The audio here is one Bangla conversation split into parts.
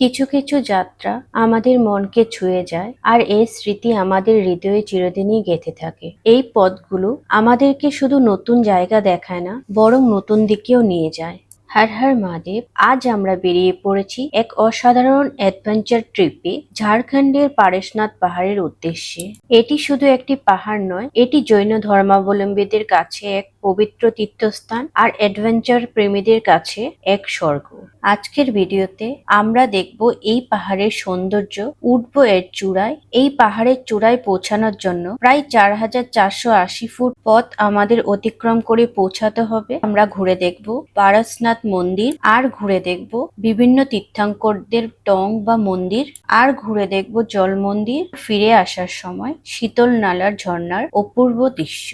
কিছু কিছু যাত্রা আমাদের মনকে ছুঁয়ে যায় আর এই স্মৃতি আমাদের হৃদয়ে চিরদিনই গেঁথে থাকে। এই পথগুলো আমাদেরকে শুধু নতুন জায়গা দেখায় না, বরং নতুন দিকেও নিয়ে যায়। হর হর মহাদেব। আজ আমরা বেরিয়ে পড়েছি এক অসাধারণ অ্যাডভেঞ্চার ট্রিপে ঝাড়খণ্ডের পারেশনাথ পাহাড়ের উদ্দেশ্যে। এটি শুধু একটি পাহাড় নয়, এটি জৈন ধর্মাবলম্বীদের কাছে এক পবিত্র তীর্থস্থান আর অ্যাডভেঞ্চার প্রেমীদের কাছে এক স্বর্গ। আজকের ভিডিওতে আমরা দেখব এই পাহাড়ের সৌন্দর্য, উঠবো এর চূড়ায়। এই পাহাড়ের চূড়ায় পৌঁছানোর জন্য প্রায় ৪,৪৮০ ফুট পথ আমাদের অতিক্রম করে পৌঁছাতে হবে। আমরা ঘুরে দেখব পারশনাথ মন্দির, আর ঘুরে দেখব বিভিন্ন তীর্থঙ্করদের টং বা মন্দির, আর ঘুরে দেখব জল মন্দির। ফিরে আসার সময় শীতল নালার ঝর্ণার অপূর্ব দৃশ্য।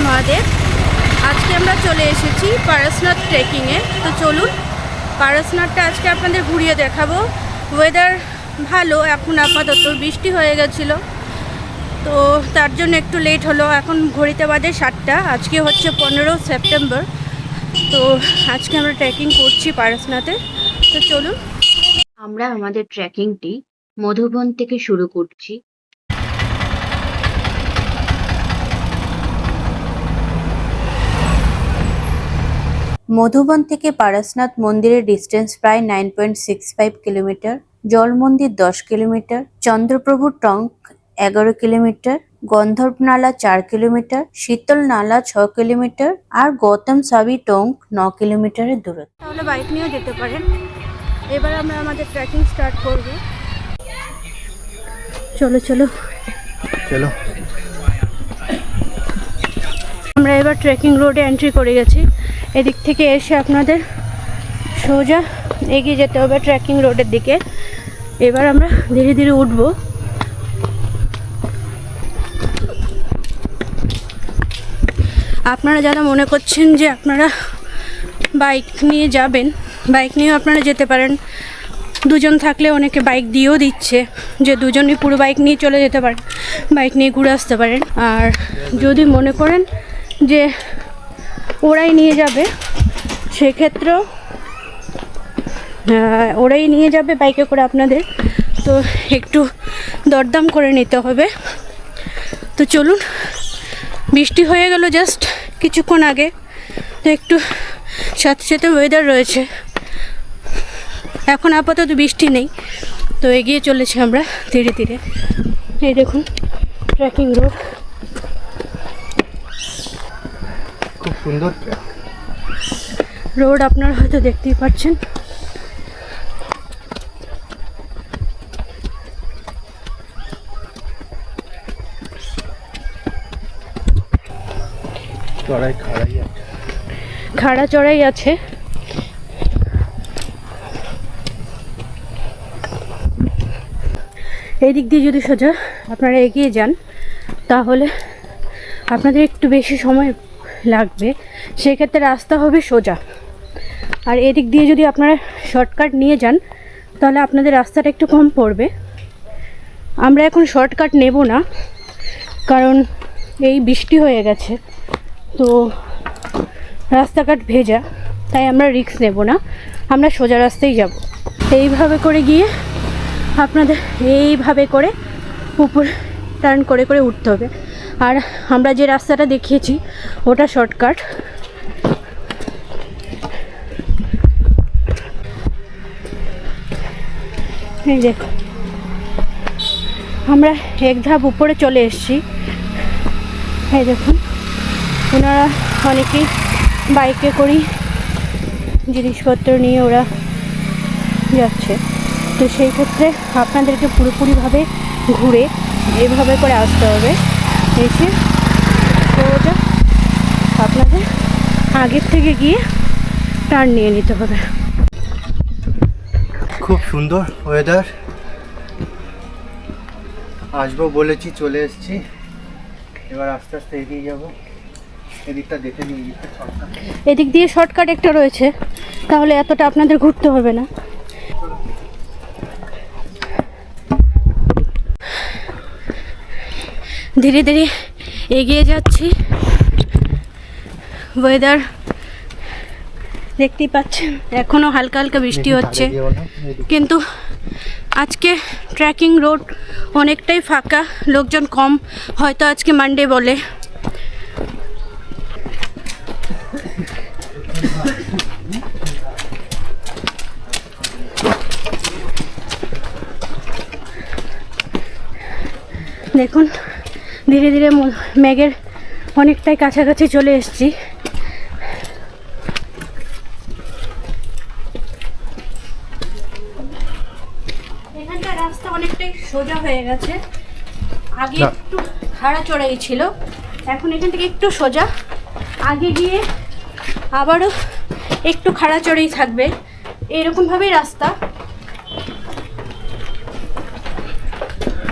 মহাদেব, আজকে আমরা চলে এসেছি পারশনাথ ট্রেকিংয়ে। তো চলুন, পারশনাথটা আজকে আপনাদের ঘুরিয়ে দেখাবো। ওয়েদার ভালো, এখন আপাতত বৃষ্টি হয়ে গেছিলো, তো তার জন্য একটু লেট হলো। এখন ঘড়িতে বাজে 7টা। আজকে হচ্ছে 15 সেপ্টেম্বর। তো আজকে আমরা ট্রেকিং করছি পারশনাথে। তো চলুন, আমরা আমাদের ট্রেকিংটি মধুবন থেকে শুরু করছি। মধুবন থেকে পারশনাথ মন্দিরের ডিস্টেন্স প্রায় 9.65 কিলোমিটার, জল মন্দির 10 কিলোমিটার, চন্দ্রপ্রভু টঙ্ক 11 কিলোমিটার, গন্ধর্ব নালা 4 কিলোমিটার, শীতল নালা 6 কিলোমিটার আর গৌতম সাবি টঙ্ক 9 কিলোমিটারের দূরত্ব। তাহলে বাইক নিয়েও যেতে পারেন। এবার আমরা আমাদের ট্রেকিং স্টার্ট করব। চলো চলো চলো। আমরা এবার ট্রেকিং রোডে এন্ট্রি করে গেছি। এদিক থেকে এসে আপনাদের সোজা এগিয়ে যেতে হবে ট্রেকিং রোডের দিকে। এবার আমরা ধীরে ধীরে উঠব। আপনারা যারা মনে করছেন যে আপনারা বাইক নিয়ে যাবেন, বাইক নিয়েও আপনারা যেতে পারেন। দুজন থাকলে অনেকে বাইক দিয়েও দিচ্ছে, যে দুজনই পুরো বাইক নিয়ে চলে যেতে পারেন, বাইক নিয়ে ঘুরে আসতে পারেন। আর যদি মনে করেন যে ওরাই নিয়ে যাবে, সেক্ষেত্রেও ওরাই নিয়ে যাবে বাইকে করে আপনাদের, তো একটু দরদাম করে নিতে হবে। তো চলুন, বৃষ্টি হয়ে গেল জাস্ট কিছুক্ষণ আগে, তো একটু সাথে সাথে ওয়েদার রয়েছে। এখন আপাতত বৃষ্টি নেই, তো এগিয়ে চলেছি আমরা ধীরে ধীরে। এই দেখুন ট্রেকিং রোড, খুব সুন্দর রোড আপনারা হয়তো দেখতেই পাচ্ছেন। খাড়া চড়াই আছে। এই দিক দিয়ে যদি সোজা আপনারা এগিয়ে যান, তাহলে আপনাদের একটু বেশি সময় লাগবে, সেক্ষেত্রে রাস্তা হবে সোজা। আর এদিক দিয়ে যদি আপনারা শর্টকাট নিয়ে যান, তাহলে আপনাদের রাস্তাটা একটু কম পড়বে। আমরা এখন শর্টকাট নেব না, কারণ এই বৃষ্টি হয়ে গেছে, তো রাস্তাঘাট ভেজা, তাই আমরা রিস্ক নেব না। আমরা সোজা রাস্তায় যাব। এইভাবে করে গিয়ে আপনাদের এইভাবে করে উপর টার্ন করে করে উঠতে হবে। আর আমরা যে রাস্তাটা দেখিয়েছি ওটা শর্টকাট। এই দেখো, আমরা এক ধাপ উপরে চলে এসেছি। এই দেখুন, ওনারা অনেকেই বাইকে করেই জিনিসপত্র নিয়ে ওরা যাচ্ছে। তো সেই ক্ষেত্রে আপনাদেরকে পুরোপুরিভাবে ঘুরে এভাবে করে আসতে হবে। এসে সোজা আপনাদের আগের থেকে গিয়ে টার্ন নিয়ে নিতে হবে। খুব সুন্দর ওয়েদার, আসবো বলেছি, চলে এসেছি। এবার আস্তে আস্তে এগিয়ে যাবো। এদিকটা দেখে নিয়ে এদিক দিয়ে শর্টকাট একটা রয়েছে, তাহলে এতটা আপনাদের ঘুরতে হবে না। ধীরে ধীরে এগিয়ে যাচ্ছি। ওয়েদার দেখতেই পাচ্ছেন এখনও হালকা হালকা বৃষ্টি হচ্ছে, কিন্তু আজকে ট্রেকিং রোড অনেকটাই ফাঁকা, লোকজন কম, হয়তো আজকে মানডে বলে। দেখুন ধীরে ধীরে মেঘের অনেকটাই কাছাকাছি চলে এসেছি। এখানকার রাস্তা অনেকটাই সোজা হয়ে গেছে, আগে একটু খাড়া চড়াই ছিল, এখন এখান থেকে একটু সোজা, আগে গিয়ে আবারও একটু খাড়া চড়াই থাকবে, এরকমভাবেই রাস্তা।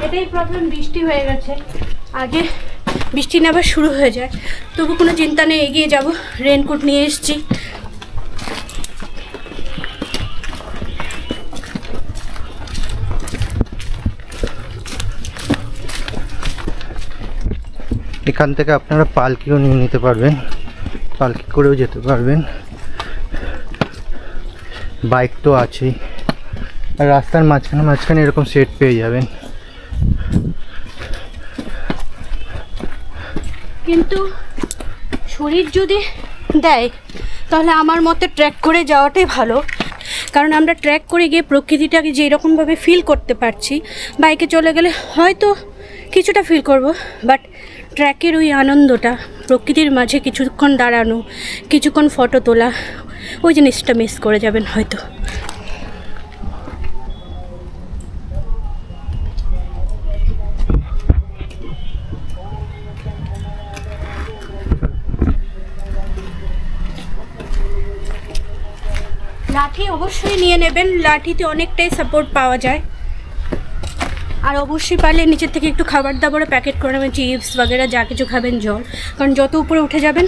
এটাই প্রথম বৃষ্টি হয়ে গেছে, আগে বৃষ্টি না আবার শুরু হয়ে যায়, তবু কোনো চিন্তা নেই, এগিয়ে যাব। রেনকোট নিয়ে এসেছি। এখান থেকে আপনারা পালকিও নিয়ে নিতে পারবেন, পালকি করেও যেতে পারবেন, বাইক তো আছেই, আর রাস্তার মাঝখানে মাঝখানে এরকম সেট পেয়ে যাবেন। কিন্তু শরীর যদি দেয় তাহলে আমার মতে ট্র্যাক করে যাওয়াটাই ভালো, কারণ আমরা ট্র্যাক করে গিয়ে প্রকৃতিটাকে যেরকমভাবে ফিল করতে পারছি, বাইকে চলে গেলে হয়তো কিছুটা ফিল করব, বাট ট্র্যাকের ওই আনন্দটা, প্রকৃতির মাঝে কিছুক্ষণ দাঁড়ানো, কিছুক্ষণ ফটো তোলা, ওই জিনিসটা মিস করে যাবেন হয়তো। লাঠি অবশ্যই নিয়ে নেবেন, লাঠিতে অনেকটাই সাপোর্ট পাওয়া যায়। আর অবশ্যই পারলে নিচের থেকে একটু খাবার দাবারও প্যাকেট করে নেবেন, চিপস বাগেরা যা কিছু খাবেন, জল, কারণ যত উপরে উঠে যাবেন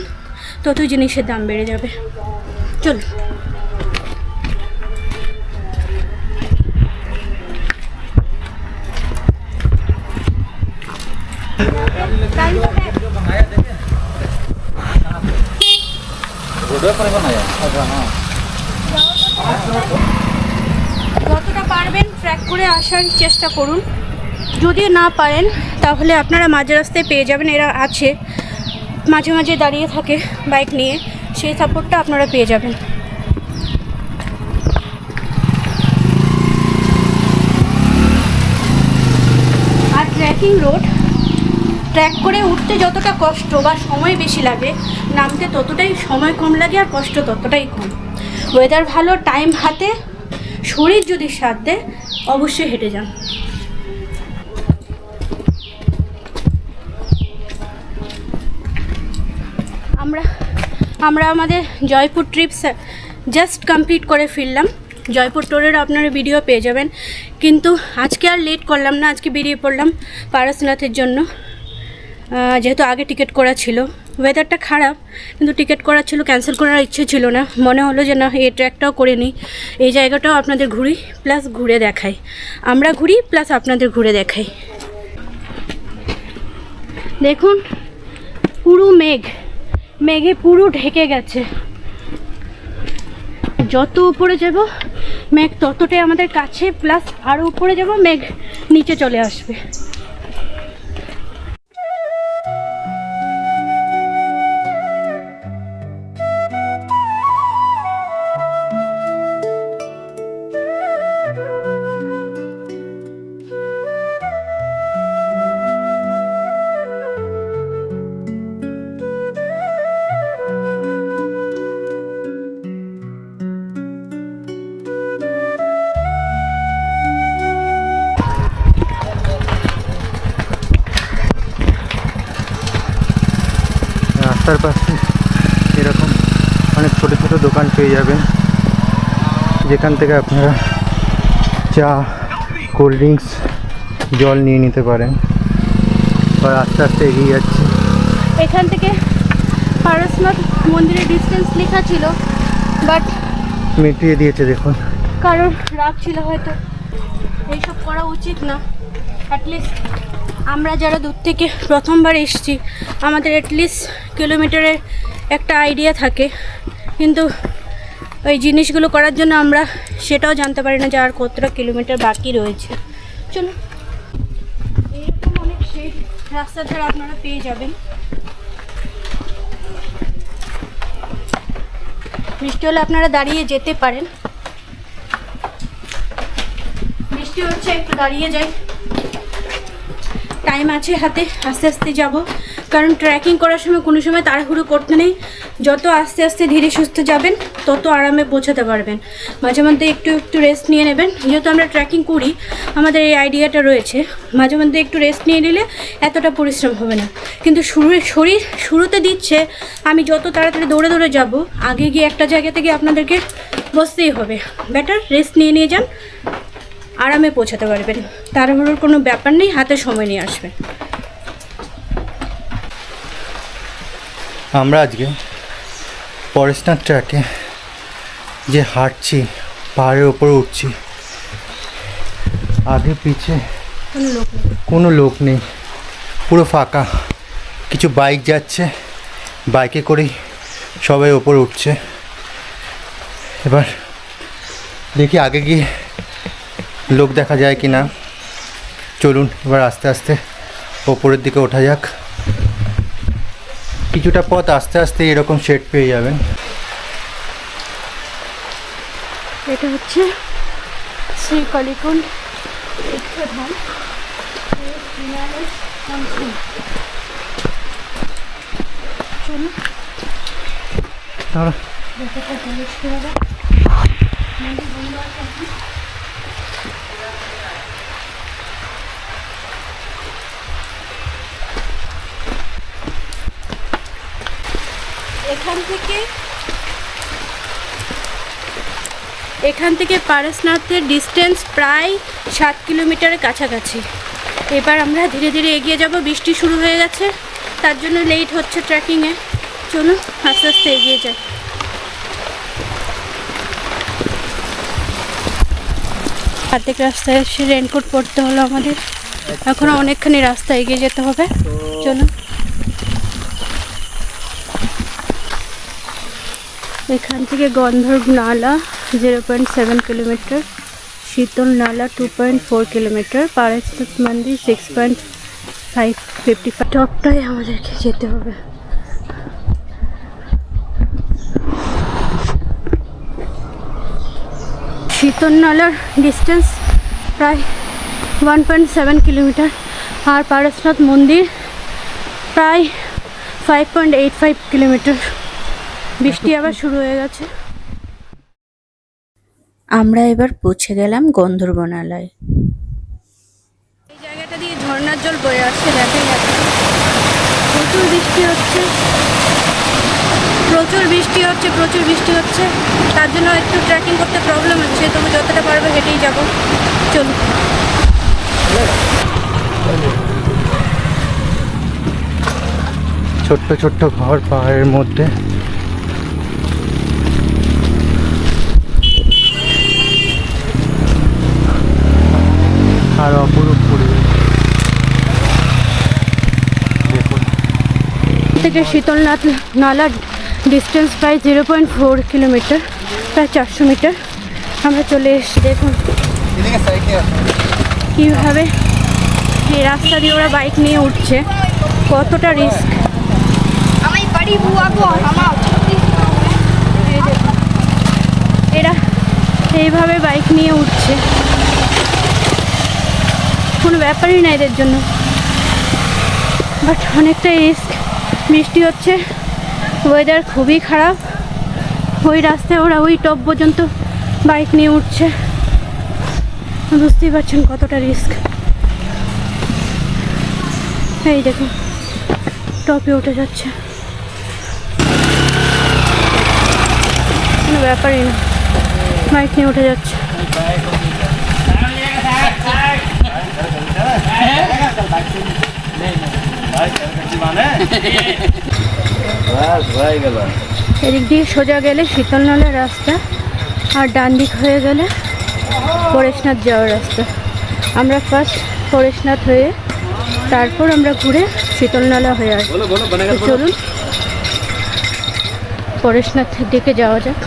ততই জিনিসের দাম বেড়ে যাবে। চলুন। যতটা পারবেন ট্র্যাক করে আসার চেষ্টা করুন, যদি না পারেন তাহলে আপনারা মাঝ রাস্তায় পেয়ে যাবেন, এরা আছে মাঝে মাঝে দাঁড়িয়ে থাকে বাইক নিয়ে, সেই সাপোর্টটা আপনারা পেয়ে যাবেন। আর ট্রেকিং রোড, ট্র্যাক করে উঠতে যতটা কষ্ট বা সময় বেশি লাগে, নামতে ততটাই সময় কম লাগে আর কষ্ট ততটাই কম। ওয়েদার ভালো, টাইম হাতে, শরীর যদি সাথ দেয় অবশ্যই হেঁটে যান। আমরা আমাদের জয়পুর ট্রিপস জাস্ট কমপ্লিট করে ফিরলাম। জয়পুর টোরের আপনারা ভিডিও পেয়ে যাবেন, কিন্তু আজকে আর লেট করলাম না, আজকে বেরিয়ে পড়লাম পারসনাথের জন্য, যেহেতু আগে টিকিট করা ছিল। ওয়েদারটা খারাপ, কিন্তু টিকিট করা ছিল, ক্যান্সেল করার ইচ্ছে ছিল না, মনে হলো যে না এই ট্র্যাকটাও করে নিই, এই জায়গাটাও আপনাদের ঘুরি প্লাস ঘুরে দেখাই, আমরা ঘুরি প্লাস আপনাদের ঘুরে দেখাই। দেখুন পুরো মেঘে পুরো ঢেকে গেছে, যত উপরে যাব মেঘ ততটাই আমাদের কাছে, প্লাস আরও উপরে যাব মেঘ নিচে চলে আসবে। রাস্তার পাশে এরকম অনেক ছোটো ছোটো দোকান পেয়ে যাবেন, যেখান থেকে আপনারা চা, কোল্ড ড্রিঙ্কস, জল নিয়ে নিতে পারেন। আর আস্তে আস্তে এগিয়ে যাচ্ছি। এখান থেকে পারসনাথ মন্দিরের ডিস্টেন্স লেখা ছিল, বাট মিটিয়ে দিয়েছে দেখুন, কারোর রাগ ছিল হয়তো, এইসব করা উচিত না। অ্যাটলিস্ট আমরা যারা দূর থেকে প্রথমবার এসেছি, আমাদের অ্যাটলিস্ট কিলোমিটারের একটা আইডিয়া থাকে, কিন্তু ওই জিনিসগুলো করার জন্য আমরা সেটাও জানতে পারি না যে আর কতটা কিলোমিটার বাকি রয়েছে। চলো, এরকম অনেক শেড রাস্তা ছাড়া আপনারা পেয়ে যাবেন। বৃষ্টি হলে আপনারা দাঁড়িয়ে যেতে পারেন। বৃষ্টি হচ্ছে, একটু দাঁড়িয়ে যাই, টাইম আছে হাতে, আস্তে আস্তে যাব। কারণ ট্রেকিং করার সময় কোনো সময় তাড়াহুড়ো করতে নেই, যত আস্তে আস্তে ধীরে সুস্থে যাবেন তত আরামে পৌঁছাতে পারবেন। মাঝে মধ্যে একটু একটু রেস্ট নিয়ে নেবেন। যেহেতু আমরা ট্রেকিং করি, আমাদের এই আইডিয়াটা রয়েছে, মাঝে মধ্যে একটু রেস্ট নিয়ে নিলে এতটা পরিশ্রম হবে না। কিন্তু শরীর শুরুতে দিচ্ছে আমি যত তাড়াতাড়ি দৌড়ে দৌড়ে যাব, আগে গিয়ে একটা জায়গা থেকে আপনাদেরকে বসতেই হবে। বেটার রেস্ট নিয়ে নিয়ে যান, আরামে পৌঁছাতে পারবেন। তাড়াহুড়োর কোনো ব্যাপার নেই, হাতে সময় নিয়ে আসবেন। আমরা আজকে পরেশনাথ ট্র্যাকে যে হাঁটছি, পাহাড়ের ওপরে উঠছি, আগে পিছে কোনো লোক নেই, পুরো ফাঁকা। কিছু বাইক যাচ্ছে, বাইকে করেই সবাই ওপরে উঠছে। এবার দেখি আগে গিয়ে লোক দেখা যায় কি না। চলুন এবার আস্তে আস্তে ওপরের দিকে ওঠা যাক। কিছুটা পথ আস্তে আস্তে এরকম শেড পেয়ে যাবেন। এটা হচ্ছে শ্রীকালীকুণ্ড তীর্থধাম। চলুন তাহলে এখান থেকে পারশনাথের ডিস্টেন্স প্রায় 7 কিলোমিটারের কাছাকাছি। এবার আমরা ধীরে ধীরে এগিয়ে যাব। বৃষ্টি শুরু হয়ে গেছে, তার জন্য লেট হচ্ছে ট্রেকিংয়ে। চলুন আস্তে আস্তে এগিয়ে যাই। অর্ধেক রাস্তায় এসে রেনকোট পরতে হলো আমাদের, এখনও অনেকখানি রাস্তা এগিয়ে যেতে হবে। চলুন, এখান থেকে গন্ধর্ব নালা 0.7 কিলোমিটার, শীতল নালা 2.4 কিলোমিটার, পারশনাথ মন্দির 6.555। টপটাই আমাদেরকে যেতে হবে। শীতল নালার ডিস্টেন্স প্রায় 1.7 কিলোমিটার, আর পারশনাথ মন্দির প্রায় 5.85 কিলোমিটার। বৃষ্টি আবার শুরু হয়ে গেছে। আমরা এবার পৌঁছে গেলাম গন্ধর্বনালায়। এই জায়গাটা দিয়ে ঝর্ণার জল বয়ে আসছে, দেখেন এখন প্রচুর বৃষ্টি হচ্ছে, প্রচুর বৃষ্টি হচ্ছে। তার জন্য একটু ট্রেকিং করতে প্রবলেম হচ্ছে, তবু যতটা পারবো হেঁটেই যাব। চলুন, ছোট্ট ছোট্ট ঘর পাহাড়ের মধ্যে। আর অপরূপ পরিবেশ দেখুন। থেকে শীতলনাথ নালার ডিস্টেন্স প্রায় 0.4 কিলোমিটার, প্রায় 400 মিটার। আমরা চলে এসেছি। দেখুন কীভাবে এই রাস্তা দিয়ে ওরা বাইক নিয়ে উঠছে, কতটা রিস্ক। এরা এইভাবে বাইক নিয়ে উঠছে, কোনো ব্যাপারই না এদের জন্য, বাট অনেকটাই রিস্ক। বৃষ্টি হচ্ছে, ওয়েদার খুবই খারাপ, ওই রাস্তায় ওরা ওই টপ পর্যন্ত বাইক নিয়ে উঠছে। বুঝতেই পারছেন কতটা রিস্ক। এই দেখুন টপে উঠে যাচ্ছে, কোনো ব্যাপারই না, বাইক নিয়ে উঠে যাচ্ছে। এদিক দিয়ে সোজা গেলে শীতলনালার রাস্তা, আর ডান দিক হয়ে গেলে পরেশনাথ যাওয়ার রাস্তা। আমরা ফার্স্ট পরেশনাথ হয়ে তারপর আমরা ঘুরে শীতলনালা হয়ে আসবো। চলুন পরেশনাথের দিকে যাওয়া যাক।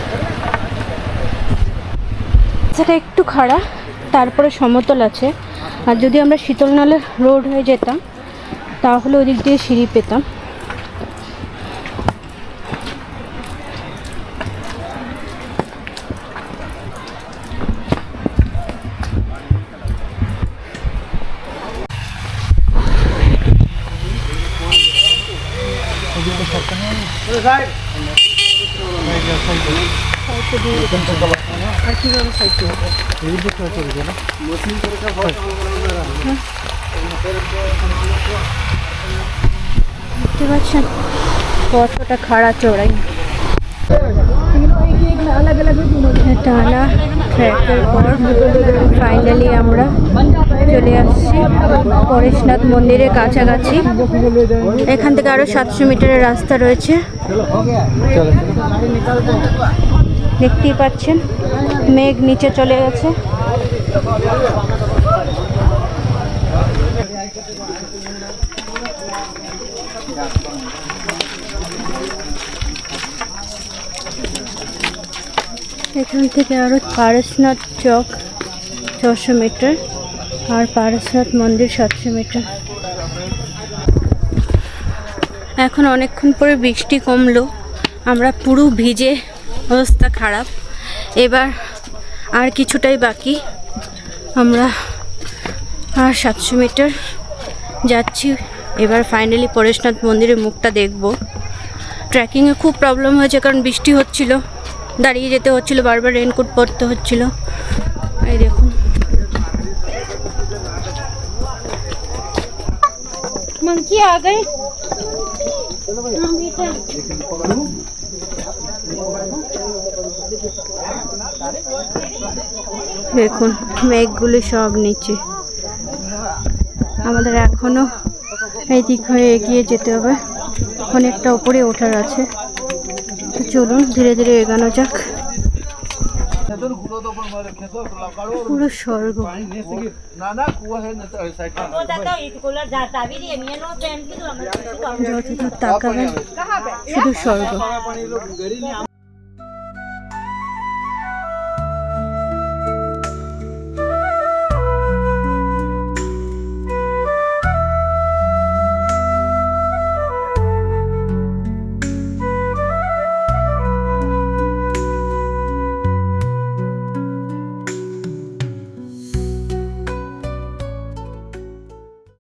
রাস্তাটা একটু খাড়া, তারপরে সমতল আছে। আর যদি আমরা শীতলনালা রোড হয়ে যেতাম তাহলে ওদিক দিয়ে সিঁড়ি পেতাম। দেখতে পাচ্ছেন কতটা খাড়া চড়াই। টানা ট্র্যাকের পর ফাইনালি আমরা চলে আসছি পরেশনাথ মন্দিরের কাছাকাছি। এখান থেকে আরো 700 মিটারের রাস্তা রয়েছে। দেখতেই পাচ্ছেন মেঘ নিচে চলে গেছে। এখান থেকে আরো পারসনাথ চক 600 মিটার আর পারসনাথ মন্দির 700 মিটার। এখন অনেকক্ষণ পরে বৃষ্টি কমলো, আমরা পুরো ভিজে অবস্থা খারাপ। এবার আর কিছুটাই বাকি, আমরা আর 700 মিটার যাচ্ছি। এবার ফাইনালি পরেশনাথ মন্দিরের মুখটা দেখব। ট্রেকিংয়ে খুব প্রবলেম হয়েছে কারণ বৃষ্টি হচ্ছিল, দাঁড়িয়ে যেতে হচ্ছিল, বারবার রেনকোট পরতে হচ্ছিল। এই দেখুন मंकी आ गए। দেখুন মেঘগুলো সব নিচে। আমাদের এখনো এই দিক হয়ে এগিয়ে যেতে হবে, অনেকটা উপরে ওঠার আছে। তো চলুন ধীরে ধীরে এগোনো যাক। পুরো স্বর্গ, যতদূর তাকাবেন শুধু স্বর্গ।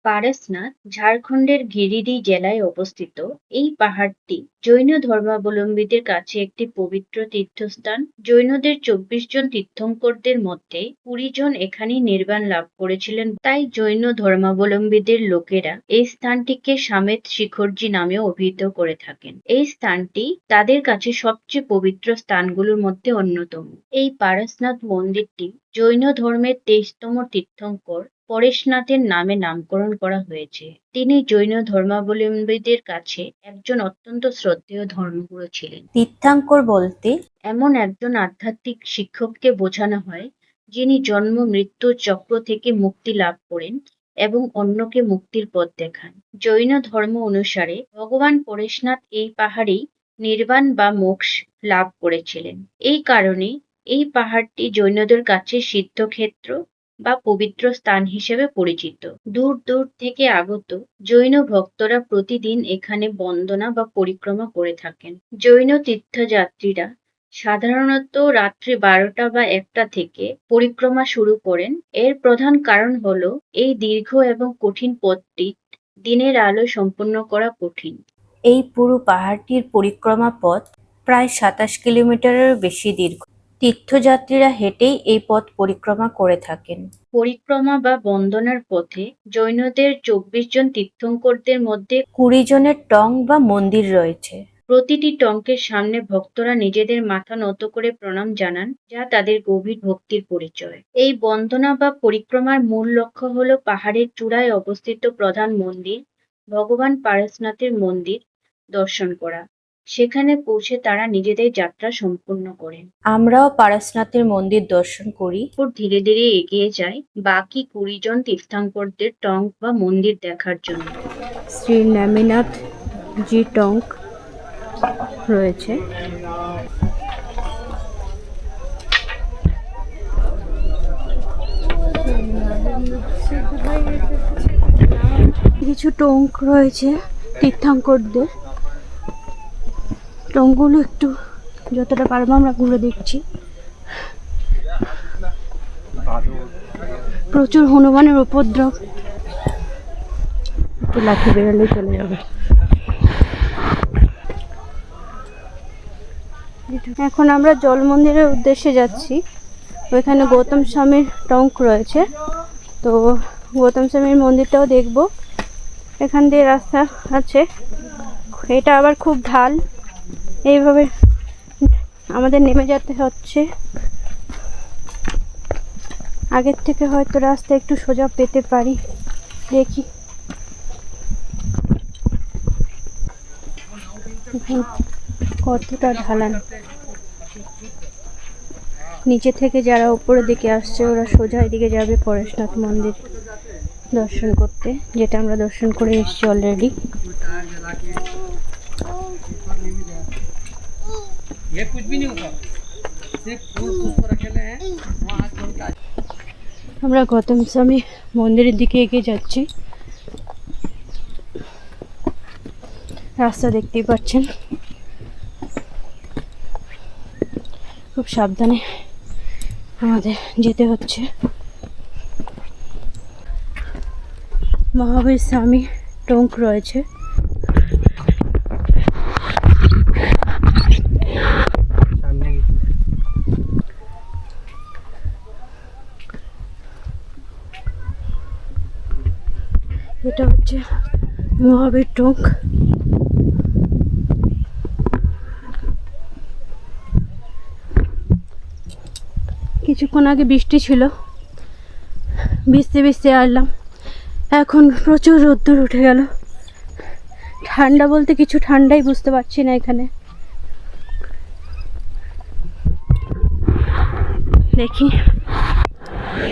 পারসনাথ ঝাড়খণ্ডের গিরিডি জেলায় অবস্থিত। এই পাহাড়টি জৈন ধর্মাবলম্বীদের কাছে একটি পবিত্র তীর্থস্থান। জৈনদের 24 জন তীর্থঙ্করদের মধ্যে 20 জন এখানেই নির্বাণ লাভ করেছিলেন। তাই জৈন ধর্মাবলম্বীদের লোকেরা এই স্থানটিকে সামেত শিখরজি নামেও অভিহিত করে থাকেন। এই স্থানটি তাদের কাছে সবচেয়ে পবিত্র স্থানগুলোর মধ্যে অন্যতম। এই পারসনাথ মন্দিরটি জৈন ধর্মের 23তম তীর্থঙ্কর পরেশনাথের নামে নামকরণ করা হয়েছে। তিনি জৈন ধর্মাবলম্বীদের কাছে একজন অত্যন্ত শ্রদ্ধেয় ধর্মগুরু ছিলেন। তীর্থঙ্কর বলতে এমন একজন আধ্যাত্মিক শিক্ষককে বোঝানো হয় যিনি জন্ম মৃত্যু চক্র থেকে মুক্তি লাভ করেন এবং অন্যকে মুক্তির পথ দেখান। জৈন ধর্ম অনুসারে ভগবান পরেশনাথ এই পাহাড়েই নির্বাণ বা মোক্ষ লাভ করেছিলেন। এই কারণে এই পাহাড়টি জৈনদের কাছে সিদ্ধক্ষেত্র বা পবিত্র স্থান হিসেবে পরিচিত। দূর দূর থেকে আগত জৈন ভক্তরা প্রতিদিন এখানে বন্দনা বা পরিক্রমা করে থাকেন। জৈন তীর্থযাত্রীরা সাধারণত রাত্রি 12টা বা 1টা থেকে পরিক্রমা শুরু করেন। এর প্রধান কারণ হলো এই দীর্ঘ এবং কঠিন পথটি দিনের আলো সম্পন্ন করা কঠিন। এই পুরো পাহাড়টির পরিক্রমা পথ প্রায় 27 কিলোমিটারের বেশি দীর্ঘ। তীর্থযাত্রীরা হেঁটেই এই পথ পরিক্রমা করে থাকেন। পরিক্রমা বা বন্দনার পথে জৈনদের 24 জন তীর্থঙ্করদের মধ্যে 20 জনের টং বা মন্দির রয়েছে। প্রতিটি টঙ্কের সামনে ভক্তরা নিজেদের মাথা নত করে প্রণাম জানান, যা তাদের গভীর ভক্তির পরিচয়। এই বন্দনা বা পরিক্রমার মূল লক্ষ্য হল পাহাড়ের চূড়ায় অবস্থিত প্রধান মন্দির ভগবান পারসনাথের মন্দির দর্শন করা। সেখানে পৌঁছে তারা নিজেদের যাত্রা সম্পূর্ণ করেন। আমরাও পারসনাথের মন্দির দর্শন করি, ধীরে ধীরে এগিয়ে যাই বাকি 20 জন তীর্থঙ্করদের টঙ্ক বা মন্দির দেখার জন্য। শ্রী নেমিনাথ জি টঙ্ক রয়েছে। কিছু টঙ্ক রয়েছে তীর্থঙ্করদের। টঙ্কগুলো একটু যতটা পারবো আমরা ঘুরে দেখছি। প্রচুর হনুমানের উপদ্রব। একটু লাঠি বেরোলেই চলে যাবে। এখন আমরা জল মন্দিরের উদ্দেশ্যে যাচ্ছি। ওইখানে গৌতম স্বামীর টঙ্ক রয়েছে, তো গৌতম স্বামীর মন্দিরটাও দেখব। এখান দিয়ে রাস্তা আছে, এটা আবার খুব ঢাল, এইভাবে আমাদের নেমে যেতে হচ্ছে। আগের থেকে হয়তো রাস্তা একটু সোজা পেতে পারি, দেখি। কতটা ঢালান। নিচে থেকে যারা উপরের দিকে আসছে ওরা সোজা এদিকে যাবে পরেশনাথ মন্দির দর্শন করতে, যেটা আমরা দর্শন করে এসেছি অলরেডি। আমরা গৌতম স্বামী মন্দিরের দিকে এগিয়ে যাচ্ছি। রাস্তা দেখতেই পাচ্ছেন, খুব সাবধানে আমাদের যেতে হচ্ছে। মহাবীর স্বামী টঙ্ক রয়েছে। এটা হচ্ছে মহাবীর টঙ্ক। কিছুক্ষণ আগে বৃষ্টি ছিল, ভিজতে ভিজতে আসলাম, এখন প্রচুর রোদ্দুর উঠে গেল। ঠান্ডা বলতে কিছু ঠান্ডাই বুঝতে পারছি না এখানে। দেখি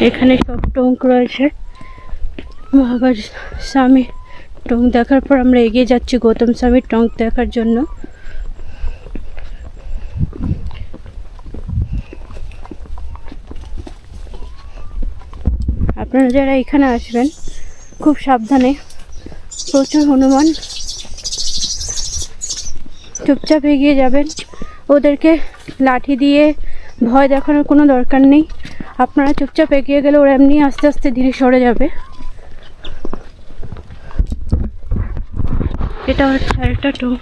এখানে সব টঙ্ক রয়েছে। মহাবীর স্বামী টঙ্ক দেখার পর আমরা এগিয়ে যাচ্ছি গৌতম স্বামীর টঙ্ক দেখার জন্য। আপনারা যারা এখানে আসবেন খুব সাবধানে, প্রচুর হনুমান, চুপচাপ এগিয়ে যাবেন। ওদেরকে লাঠি দিয়ে ভয় দেখানোর কোনো দরকার নেই। আপনারা চুপচাপ এগিয়ে গেলে ওরা এমনি আস্তে আস্তে ধীরে সরে যাবে। এটা হচ্ছে আরেকটা টঙ্ক।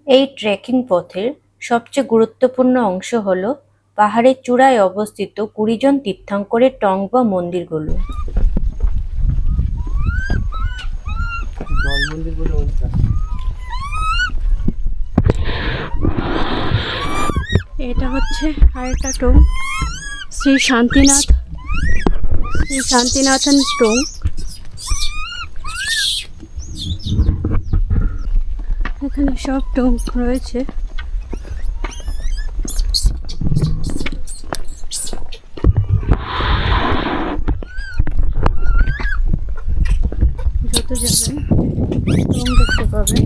এই ট্রেকিং পথের সবচেয়ে গুরুত্বপূর্ণ অংশ হলো পাহাড়ের চূড়ায় অবস্থিত 20 জন তীর্থঙ্করের টঙ্ক বা মন্দিরগুলো। এটা হচ্ছে আরেকটা টঙ্ক, শ্রী শান্তিনাথন টঙ্ক। এখানে সব টঙ্ক রয়েছে। যত যাবেন টঙ্ক দেখতে পাবেন।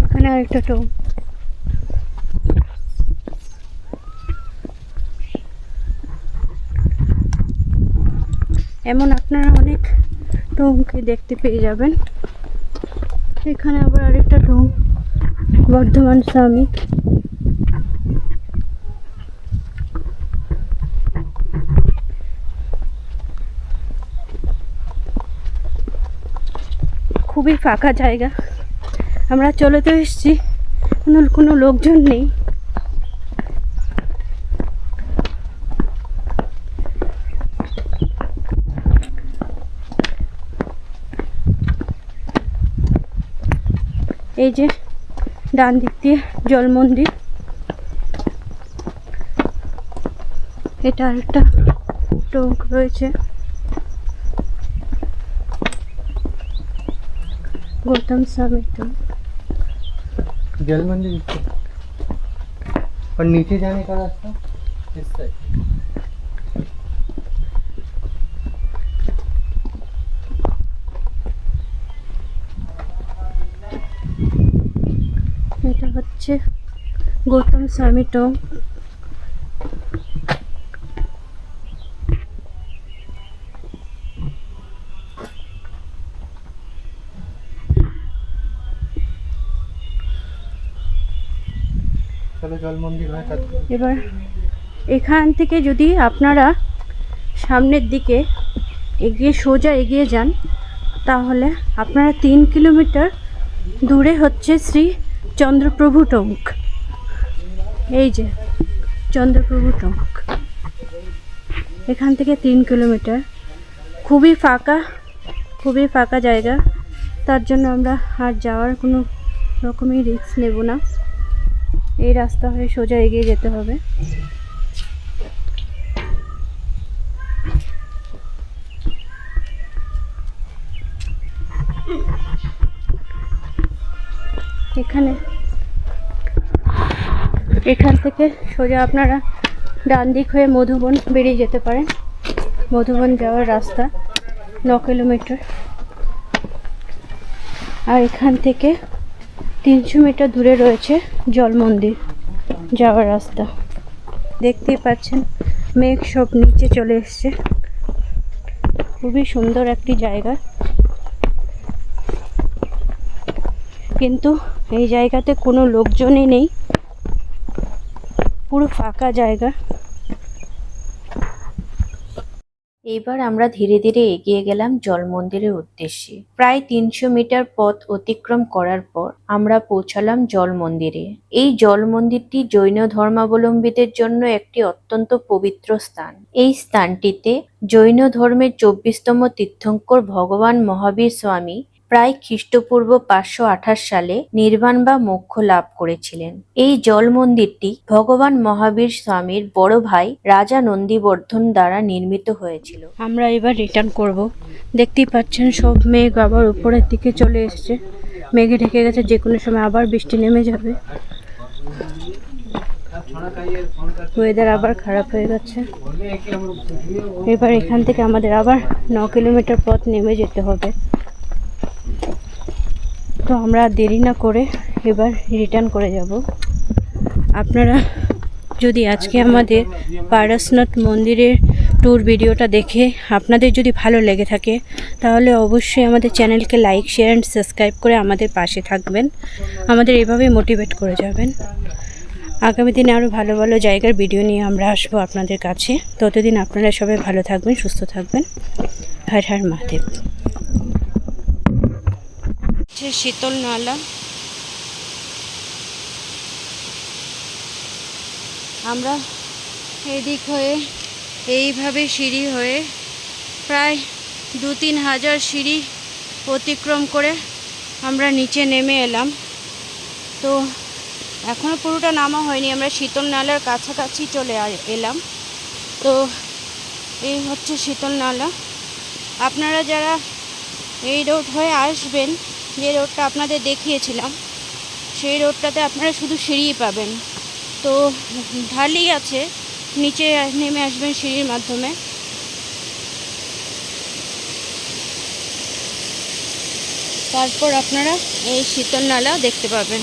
এখানে আরেকটা টঙ্ক। এমন আপনারা অনেক টঙ্কে দেখতে পেয়ে যাবেন। এখানে আবার আরেকটা টঙ্ক, বর্ধমান স্বামী। খুবই ফাঁকা জায়গা, আমরা চলে তো এসেছি, কোনো লোকজন নেই। এই যে ডান দিক দিয়ে জল মন্দির, এটা আরেকটা টঙ্ক রয়েছে। गौतम स्वामी टोंक। जल मंदिर और नीचे जाने का रास्ता इस साइड। হচ্ছে গৌতম স্বামী টোং। তাহলে জল মন্দির হয় তার এবার এখান থেকে যদি আপনারা সামনের দিকে সোজা এগিয়ে যান, তাহলে আপনারা 3 কিলোমিটার দূরে হচ্ছে শ্রী চন্দ্রপ্রভু টঙ্ক। এই যে চন্দ্রপ্রভু টঙ্ক, এখান থেকে 3 কিলোমিটার। খুবই ফাঁকা জায়গা, তার জন্য আমরা আর যাওয়ার কোনো রকমই রিস্ক নেব না। এই রাস্তা হয়ে সোজা এগিয়ে যেতে হবে। এখান থেকে সোজা আপনারা ডান দিক হয়ে মধুবন বেরিয়ে যেতে পারেন। মধুবন যাওয়ার রাস্তা 9 কিলোমিটার। আর এখান থেকে 300 মিটার দূরে রয়েছে জল মন্দির যাওয়ার রাস্তা। দেখতেই পাচ্ছেন মেঘ সব নিচে চলে এসছে। খুবই সুন্দর একটি জায়গা, কিন্তু এই জায়গাতে কোনো লোকজনই নেই, পুরো ফাঁকা জায়গা। এইবার আমরা ধীরে ধীরে এগিয়ে গেলাম জল মন্দিরের উদ্দেশ্যে। প্রায় 300 মিটার পথ অতিক্রম করার পর আমরা পৌঁছালাম জল মন্দিরে। এই জল মন্দিরটি জৈন ধর্মাবলম্বীদের জন্য একটি অত্যন্ত পবিত্র স্থান। এই স্থানটিতে জৈন ধর্মের 24তম তীর্থঙ্কর ভগবান মহাবীর স্বামী প্রায় খ্রিস্টপূর্ব 528 সালে নির্বাণ বা মোক্ষ লাভ করেছিলেন। এই জল মন্দিরটি ভগবান মহাবীর স্বামীর বড় ভাই রাজা নন্দীবর্ধন দ্বারা নির্মিত হয়েছিল। আমরা এবার রিটার্ন করব। দেখতেই পাচ্ছেন সব মেঘ আবার উপরের দিকে চলে এসছে, মেঘে ঢেকে গেছে, যে কোনো সময় আবার বৃষ্টি নেমে যাবে। ওয়েদার আবার খারাপ হয়ে গেছে। এবার এখান থেকে আমাদের আবার 9 কিলোমিটার পথ নেমে যেতে হবে। তো আমরা দেরি না করে এবার রিটার্ন করে যাব। আপনারা যদি আজকে আমাদের পারসনাথ মন্দিরের ট্যুর ভিডিওটা দেখে আপনাদের যদি ভালো লেগে থাকে, তাহলে অবশ্যই আমাদের চ্যানেলকে লাইক, শেয়ার অ্যান্ড সাবস্ক্রাইব করে আমাদের পাশে থাকবেন। আমাদের এভাবেই মোটিভেট করে যাবেন। আগামী দিনে আরও ভালো ভালো জায়গার ভিডিও নিয়ে আমরা আসবো আপনাদের কাছে। ততদিন আপনারা সবাই ভালো থাকবেন, সুস্থ থাকবেন। হর হর মহাদেব। শীতল নালা, আমরা এদিক হয়ে এইভাবে সিঁড়ি হয়ে প্রায় 2-3 হাজার সিঁড়ি অতিক্রম করে আমরা নিচে নেমে এলাম। তো এখনও পুরোটা নামা হয়নি, আমরা শীতল নালার কাছাকাছি চলে এলাম। তো এই হচ্ছে শীতল নালা। আপনারা যারা এই রোড হয়ে আসবেন, যে রোডটা আপনাদের দেখিয়েছিলাম, সেই রোডটাতে আপনারা শুধু সিঁড়িই পাবেন। তো ঢালি আছে, নিচে নেমে আসবেন সিঁড়ির মাধ্যমে। তারপর আপনারা এই শীতল নালা দেখতে পাবেন।